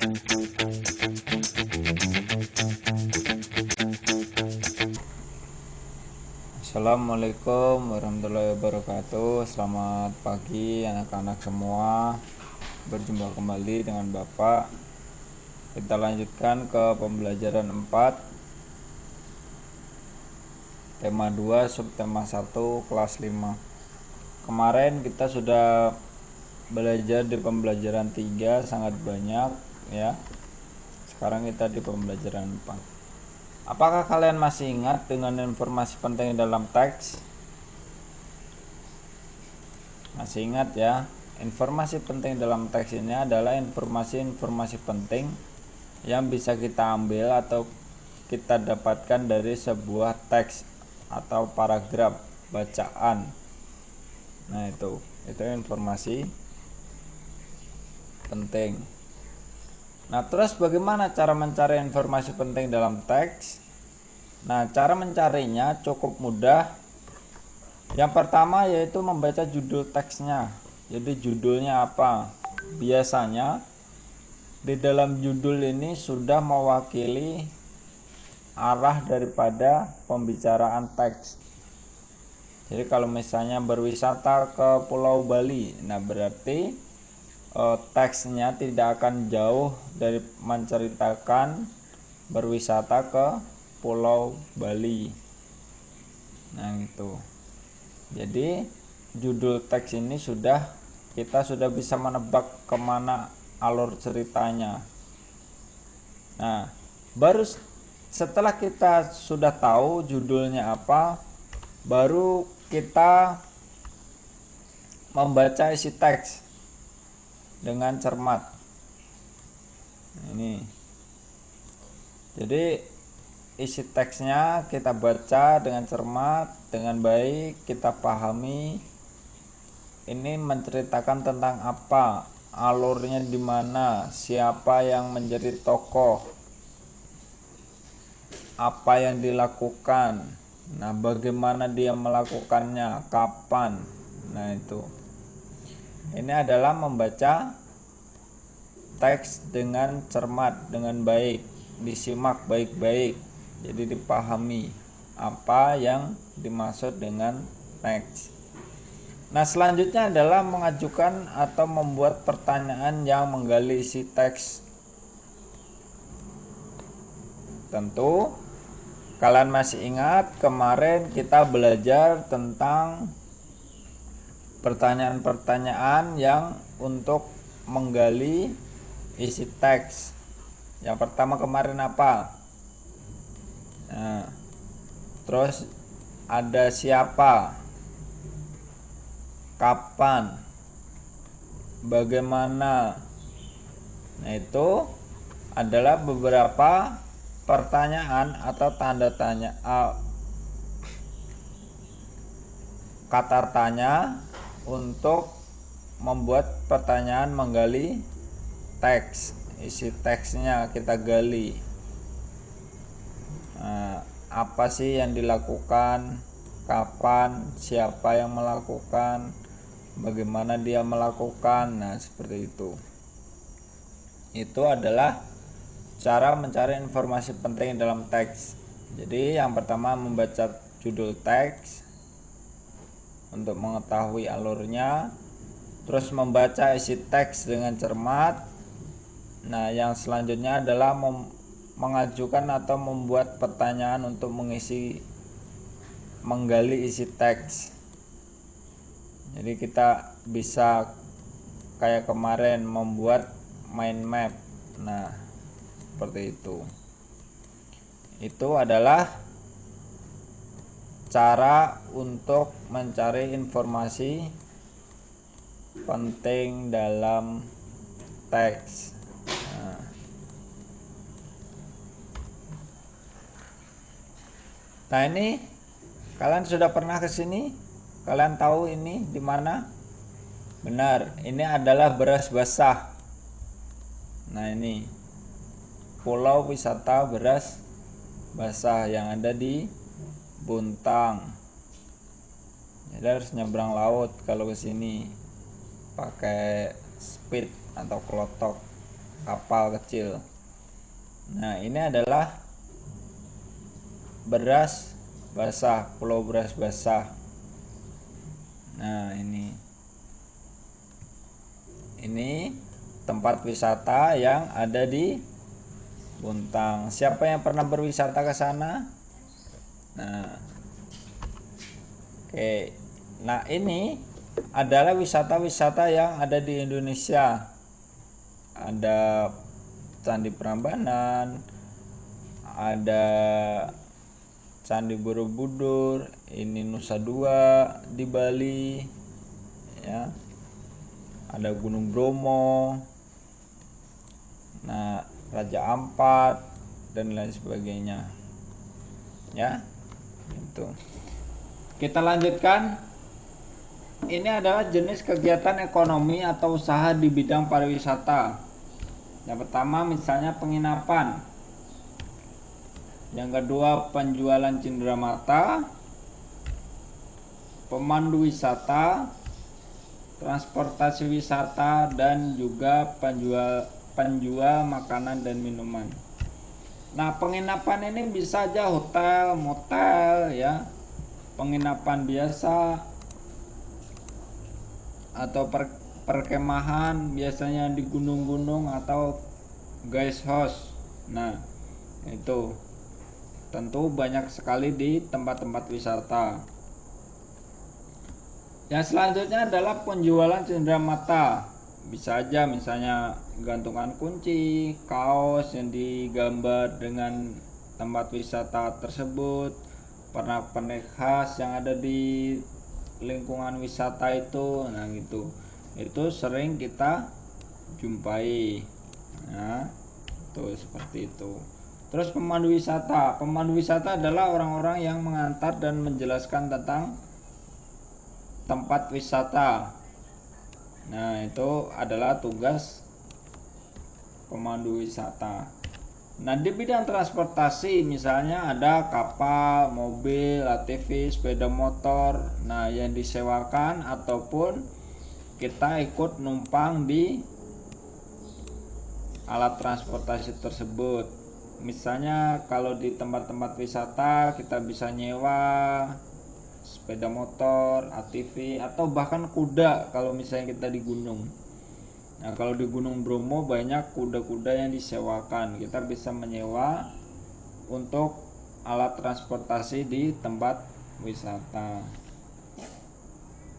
Assalamualaikum warahmatullahi wabarakatuh. Selamat pagi anak-anak semua. Berjumpa kembali dengan Bapak. Kita lanjutkan ke pembelajaran 4, tema 2, subtema 1, kelas 5. Kemarin kita sudah belajar di pembelajaran 3 sangat banyak ya. Sekarang kita di pembelajaran 4. Apakah kalian masih ingat dengan informasi penting dalam teks? Masih ingat ya? Informasi penting dalam teks ini adalah informasi-informasi penting yang bisa kita ambil atau kita dapatkan dari sebuah teks atau paragraf bacaan. Nah, itu informasi penting. Nah, terus bagaimana cara mencari informasi penting dalam teks? Nah, cara mencarinya cukup mudah. Yang pertama yaitu membaca judul teksnya. Jadi judulnya apa? Biasanya di dalam judul ini sudah mewakili arah daripada pembicaraan teks. Jadi kalau misalnya berwisata ke Pulau Bali, nah berarti teksnya tidak akan jauh dari menceritakan berwisata ke Pulau Bali. Nah itu. Jadi judul teks ini kita sudah bisa menebak kemana alur ceritanya. Nah, baru setelah kita sudah tahu judulnya apa, baru kita membaca isi teks dengan cermat. Ini. Jadi isi teksnya kita baca dengan cermat, dengan baik, kita pahami. Ini menceritakan tentang apa, alurnya di mana, siapa yang menjadi tokoh, apa yang dilakukan, nah bagaimana dia melakukannya, kapan. Nah itu. Ini adalah membaca teks dengan cermat, dengan baik, disimak baik-baik, jadi dipahami apa yang dimaksud dengan teks. Nah, selanjutnya adalah mengajukan atau membuat pertanyaan yang menggali isi teks. Tentu kalian masih ingat kemarin kita belajar tentang pertanyaan-pertanyaan yang untuk menggali isi teks. Yang pertama kemarin apa? Nah, terus ada siapa, kapan, bagaimana. Nah, itu adalah beberapa pertanyaan atau tanda tanya, kata tanya untuk membuat pertanyaan menggali teks. Isi teksnya kita gali. Nah, apa sih yang dilakukan, kapan, siapa yang melakukan, bagaimana dia melakukan. Nah, seperti itu. Itu adalah cara mencari informasi penting dalam teks. Jadi yang pertama membaca judul teks untuk mengetahui alurnya, terus membaca isi teks dengan cermat. Nah, yang selanjutnya adalah mengajukan atau membuat pertanyaan untuk menggali isi teks. Jadi kita bisa kayak kemarin membuat mind map. Nah, seperti itu. Itu adalah cara untuk mencari informasi penting dalam teks. Nah, ini kalian sudah pernah ke sini? Kalian tahu ini di mana? Benar, ini adalah Beras Basah. Nah, ini pulau wisata Beras Basah yang ada di Buntang. Jadi harus nyebrang laut kalau ke sini pakai speed atau klotok. kapal kecil. Nah, ini adalah beras basah, pulau beras basah. Nah, ini tempat wisata yang ada di Bontang. Siapa yang pernah berwisata ke sana? Nah, oke. Nah, ini adalah wisata-wisata yang ada di Indonesia. Ada Candi Prambanan, ada Candi Borobudur, ini Nusa Dua di Bali, ya. Ada Gunung Bromo, nah Raja Ampat dan lain sebagainya, ya. Itu. Kita lanjutkan. Ini adalah jenis kegiatan ekonomi atau usaha di bidang pariwisata. Yang pertama misalnya penginapan. Yang kedua penjualan cenderamata, pemandu wisata, transportasi wisata, dan juga penjual makanan dan minuman. Nah, penginapan ini bisa aja hotel, motel, ya, penginapan biasa atau perkemahan, biasanya di gunung-gunung atau guest house. Nah, itu tentu banyak sekali di tempat-tempat wisata. Yang selanjutnya adalah penjualan cenderamata. Bisa aja misalnya gantungan kunci, kaos yang digambar dengan tempat wisata tersebut, pernak-pernik khas yang ada di lingkungan wisata itu. Nah, gitu. Itu sering kita jumpai. Nah, itu seperti itu. Terus pemandu wisata. Pemandu wisata adalah orang-orang yang mengantar dan menjelaskan tentang tempat wisata. Nah, itu adalah tugas pemandu wisata. Nah, di bidang transportasi misalnya ada kapal, mobil, ATV, sepeda motor, nah yang disewakan ataupun kita ikut numpang di alat transportasi tersebut. Misalnya kalau di tempat-tempat wisata kita bisa nyewa sepeda motor, ATV, atau bahkan kuda kalau misalnya kita di gunung. Nah, kalau di Gunung Bromo banyak kuda-kuda yang disewakan. Kita bisa menyewa untuk alat transportasi di tempat wisata.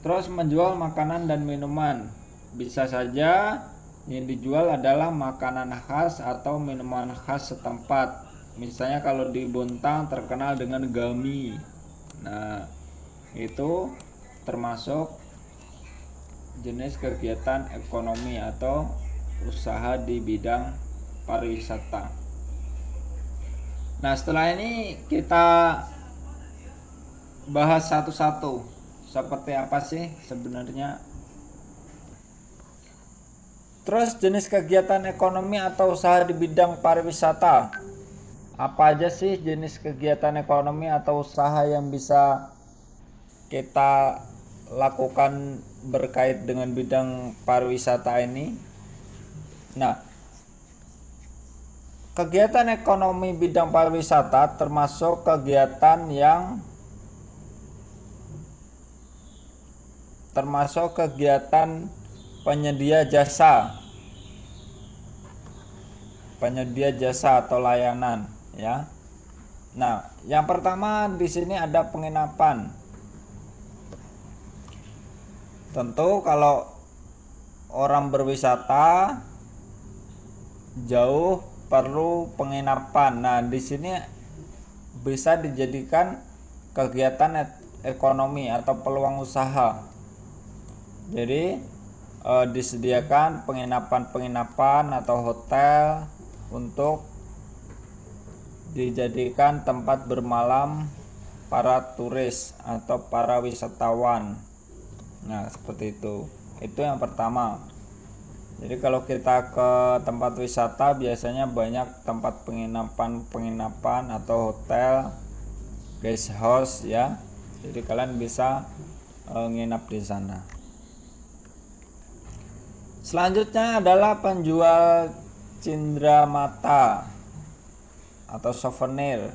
Terus menjual makanan dan minuman. Bisa saja yang dijual adalah makanan khas atau minuman khas setempat. Misalnya kalau di Bontang terkenal dengan gami. Nah, itu termasuk jenis kegiatan ekonomi atau usaha di bidang pariwisata. Nah, setelah ini kita bahas satu-satu seperti apa sih sebenarnya. Terus jenis kegiatan ekonomi atau usaha di bidang pariwisata. Apa aja sih jenis kegiatan ekonomi atau usaha yang bisa kita lakukan berkait dengan bidang pariwisata ini? Nah, kegiatan ekonomi bidang pariwisata termasuk kegiatan penyedia jasa atau layanan, ya. Nah, yang pertama di sini ada penginapan. Tentu kalau orang berwisata jauh perlu penginapan. Nah, di sini bisa dijadikan kegiatan ekonomi atau peluang usaha. Jadi disediakan penginapan atau hotel untuk dijadikan tempat bermalam para turis atau para wisatawan. Nah, seperti itu. Itu yang pertama. Jadi kalau kita ke tempat wisata biasanya banyak tempat penginapan atau hotel, guest house, ya. Jadi kalian bisa nginap di sana. Selanjutnya adalah penjual cindera mata atau souvenir,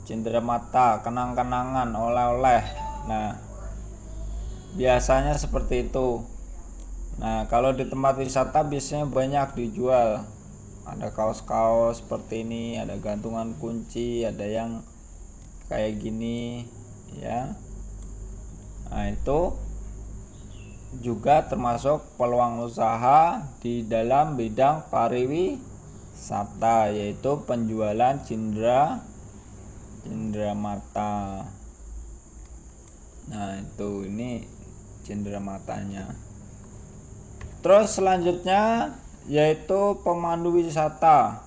cindera mata, kenang-kenangan, oleh-oleh. Nah, biasanya seperti itu. Nah, kalau di tempat wisata biasanya banyak dijual. Ada kaos-kaos seperti ini, ada gantungan kunci, ada yang kayak gini, ya. Nah, itu juga termasuk peluang usaha di dalam bidang pariwisata, yaitu penjualan cindera mata. Nah, itu ini cindera matanya. Terus selanjutnya yaitu pemandu wisata,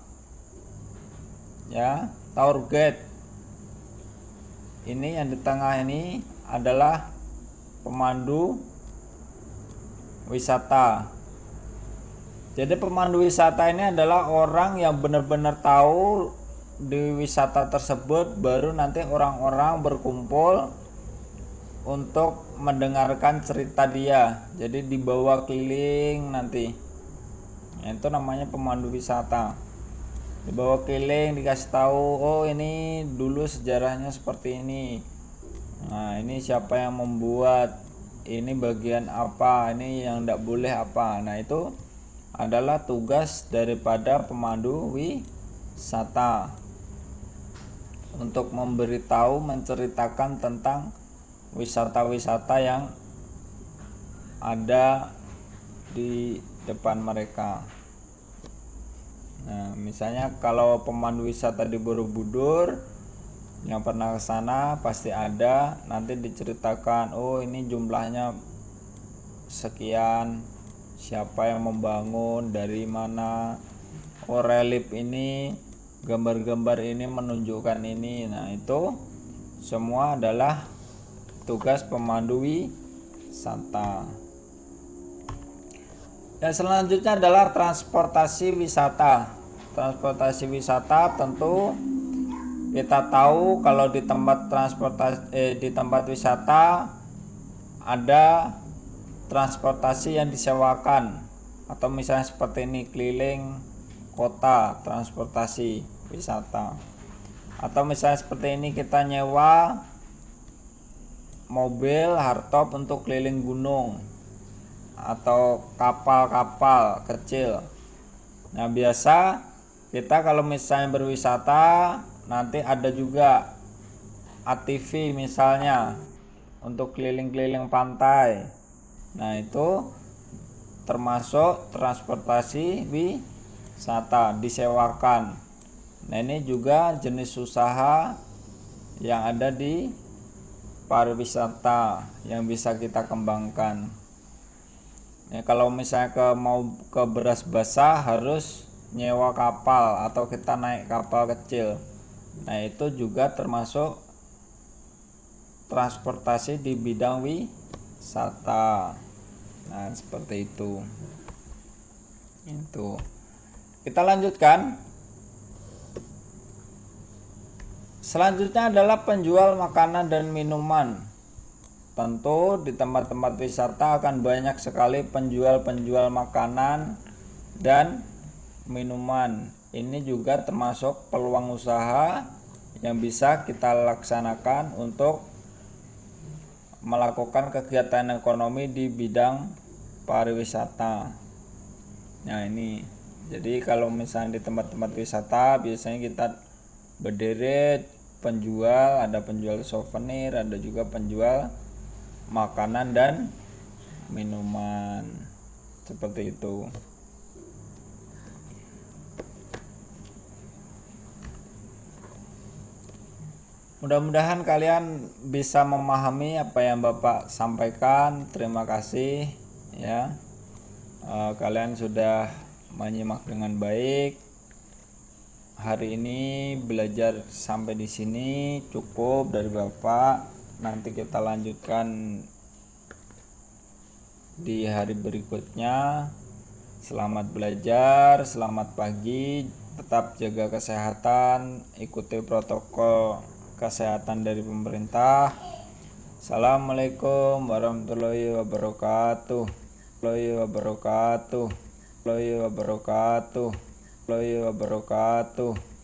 ya, tour guide. Ini yang di tengah ini adalah pemandu wisata. Jadi pemandu wisata ini adalah orang yang benar-benar tahu di wisata tersebut, baru nanti orang-orang berkumpul untuk mendengarkan cerita dia. Jadi dibawa keliling nanti. Itu namanya pemandu wisata. Dibawa keliling, dikasih tahu, oh ini dulu sejarahnya seperti ini. Nah, ini siapa yang membuat, ini bagian apa, ini yang tidak boleh apa. Nah, itu adalah tugas daripada pemandu wisata, untuk memberitahu, menceritakan tentang wisata-wisata yang ada di depan mereka. Nah, misalnya kalau pemandu wisata di Borobudur, yang pernah ke sana pasti ada, nanti diceritakan, oh ini jumlahnya sekian, siapa yang membangun, dari mana, oh relief ini, gambar-gambar ini menunjukkan ini. Nah, itu semua adalah tugas pemandu wisata. Yang selanjutnya adalah transportasi wisata. Transportasi wisata tentu kita tahu kalau di tempat di tempat wisata ada transportasi yang disewakan, atau misalnya seperti ini keliling kota, transportasi wisata. Atau misalnya seperti ini kita nyewa mobil hardtop untuk keliling gunung atau kapal-kapal kecil. Nah, biasa kita kalau misalnya berwisata nanti ada juga ATV misalnya untuk keliling-keliling pantai. Nah, itu termasuk transportasi wisata, disewakan. Nah, ini juga jenis usaha yang ada di pariwisata yang bisa kita kembangkan. Ya, kalau misalnya mau ke Beras Basah harus nyewa kapal atau kita naik kapal kecil. Nah, itu juga termasuk transportasi di bidang wisata. Nah, seperti itu. Itu. Kita lanjutkan. Selanjutnya adalah penjual makanan dan minuman. Tentu di tempat-tempat wisata akan banyak sekali penjual-penjual makanan dan minuman. Ini juga termasuk peluang usaha yang bisa kita laksanakan untuk melakukan kegiatan ekonomi di bidang pariwisata. Nah, ini jadi kalau misalnya di tempat-tempat wisata biasanya kita berderet penjual, ada penjual souvenir, ada juga penjual makanan dan minuman, seperti itu. Mudah-mudahan kalian bisa memahami apa yang Bapak sampaikan. Terima kasih ya. Kalian sudah menyimak dengan baik. Hari ini belajar sampai di sini cukup dari Bapak. Nanti kita lanjutkan di hari berikutnya. Selamat belajar, selamat pagi, tetap jaga kesehatan, ikuti protokol kesehatan dari pemerintah. Assalamualaikum warahmatullahi wabarakatuh. wabarakatuh.